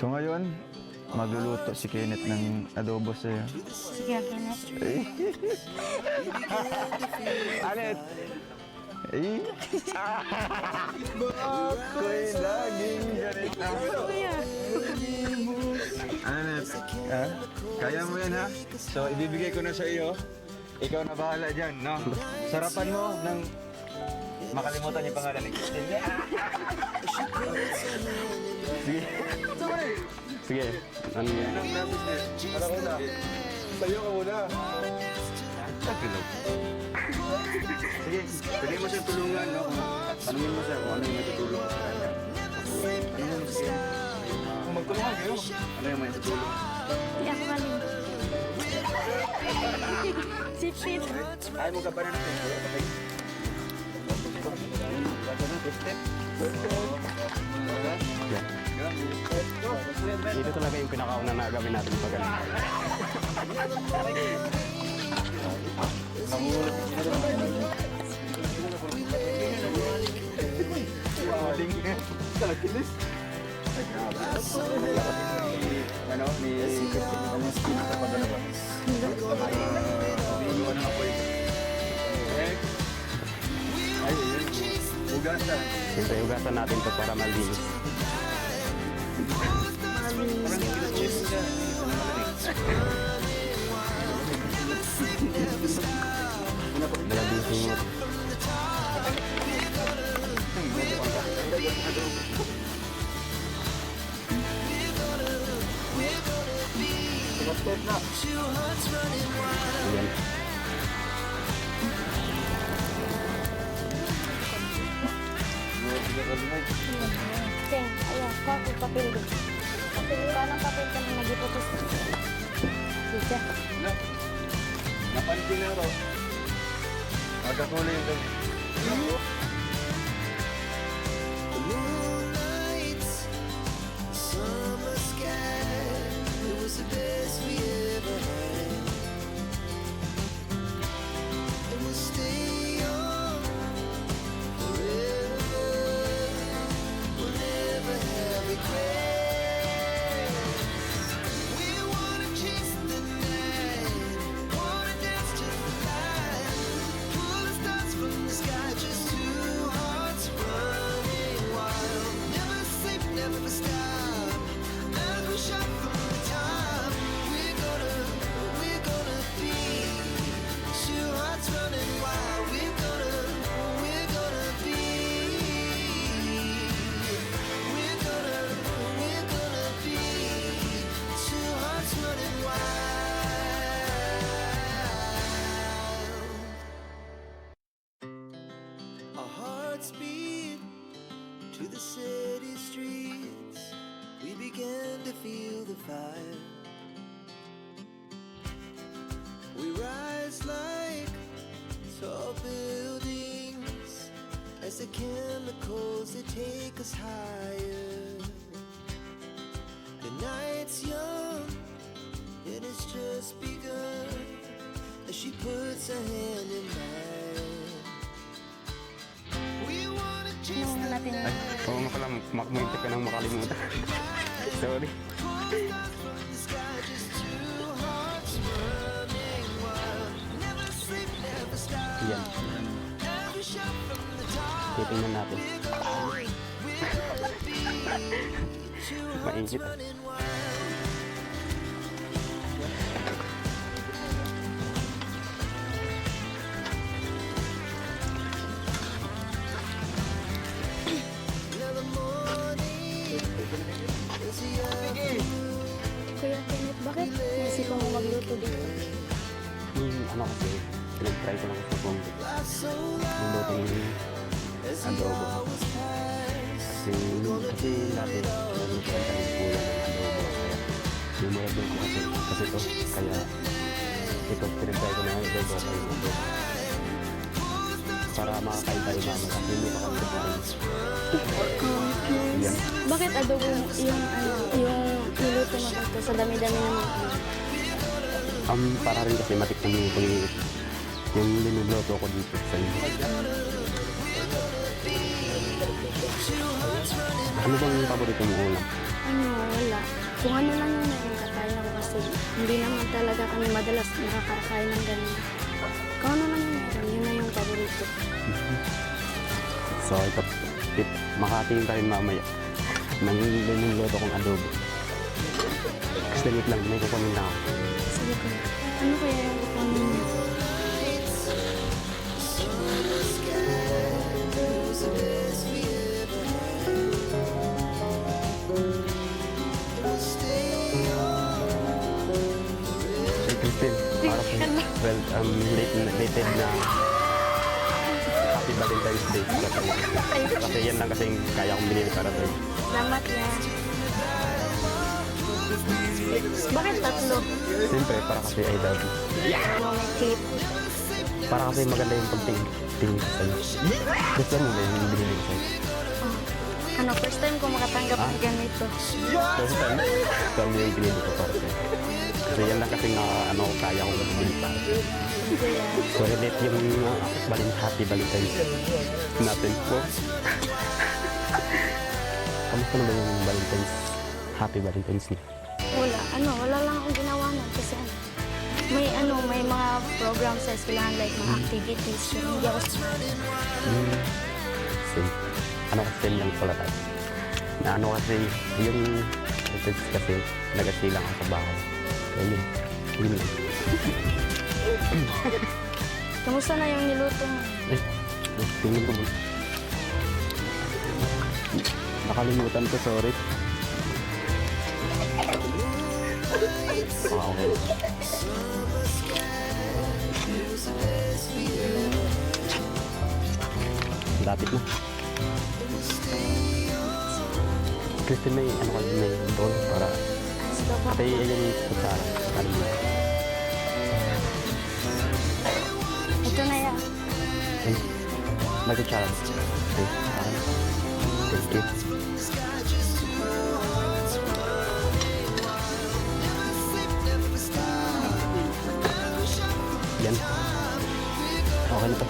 So ngayon, magluluto si Kenneth ng adobo sa'yo. Sige, Kenneth. Anet! Eh? Ako'y laging ganito. Kuya. Anet, ha? Kaya mo yan, ha? So, ibibigay ko na sa iyo. Ikaw na bahala dyan, no? Sarapan mo ng makalimutan yung pangalan ni Christine. Sige. Sige. Ano yan? Para ko na. Tayo ka muna. Sige, pwede mo siyang tulungan, no? Tanungin mo siya kung ano yung matutulong sa kanya. Ano mo siya? Kung magtulungan kayo, ano yung matutulong? Hindi ako galing. Sit. Ayaw mo ka pa na natin. Ito talaga yung pinakauna na gawin natin pag Ano, ni Christine, ano yung skin sa pagdalawa? Iniwan na ako ito. Ay, ugasan. Siyempre, ugasan natin ito para malinis. Dalabing mo. Ayan. Ken, ayan. Kapag papel din. Parang papel ka na nag-iputos. Sige. Napansin na ito. Magkakulay ito. To the city streets, we began to feel the fire. We rise like tall buildings as the chemicals they take us higher. The night's young and it's just begun as she puts her hand in mine. We wanna chase Ano natin yun? Oo nga pala, makmuntik ka nang makalimutan. Sorry. Yan. Titingnan natin. Maingit. Kuya Kenneth, bakit naisipan mo magluto dito? Ano kasi, pinag-try ko lang sa kung magluto ng adobo. Kasi dati, nagluto ang tanig kulang ng adobo. Kaya, memorable ko kasi to. Kaya, ito, pinag-try ko na ng adobo sa adobo. Para makakain tayo mama kasi hindi pa kami kumain. Yan. Bakit adobo yung niluto mo dito sa dami-dami naman? Para rin kasi matikman mo yung linuluto ko dito sa inyo. Ano bang paborito mong ulam? Ano, wala. Kung ano lang yung meron kaya ko kasi hindi naman talaga kami madalas nakakakain ng ganyan. Kung ano lang yung meron, yun na yung paborito. So, ito, makatingin ka rin mamaya ng linuluto kong adobo. Kasi wait lang, may kukunin na ako. Sige ko. Ano kaya yung kukunin mo? Hey, Christine, para po, well, related na Happy Valentine's Day. Kasi yan lang kasi kaya kong binili para sa'yo. Salamat ya. Bakit tatlo? Siyempre, para kasi I love you. Wow, may clip. Para kasi maganda yung pagtingin ko sa'yo. Gusto mo ba yung binili ko sa'yo? Oh. Ano, first time ko makatanggap ng ganito. First time, ito ang yung binili ko para sa'yo. Kasi yan lang kasi na ano, kaya kong binili para sa'yo. Hindi yan. So, relate yung Happy Valentine's natin po. Kamusta na ba yung Valentine's? Happy Valentine's Day? Wala lang akong ginawa nun kasi may mga program sa eskwelahan like mga activities. So, hindi ako Same. Ano kasi same lang pala tayo. Na ano kasi, yung Valentine's kasi, nagasilang ako sa bahay. Kaya yun lang. Kamusta na yung niluto mo? Tingin ko muna. Nakalimutan ko, sorry. Okay. Lapit na. Christine, may ano ka may bowl para kasi yung kutsara. Kanina. Ito na yan. Ay, may kutsara. Okay. Thank you. Yan. Okay na to.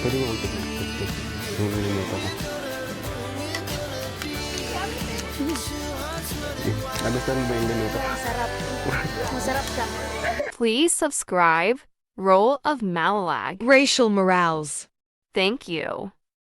Pwede mo untik na. Yung minuto ko. Nagustuhan mo ba yung minuto? Masarap. Masarap siya. Please subscribe. Role of Malalag. Racial Morales. Thank you.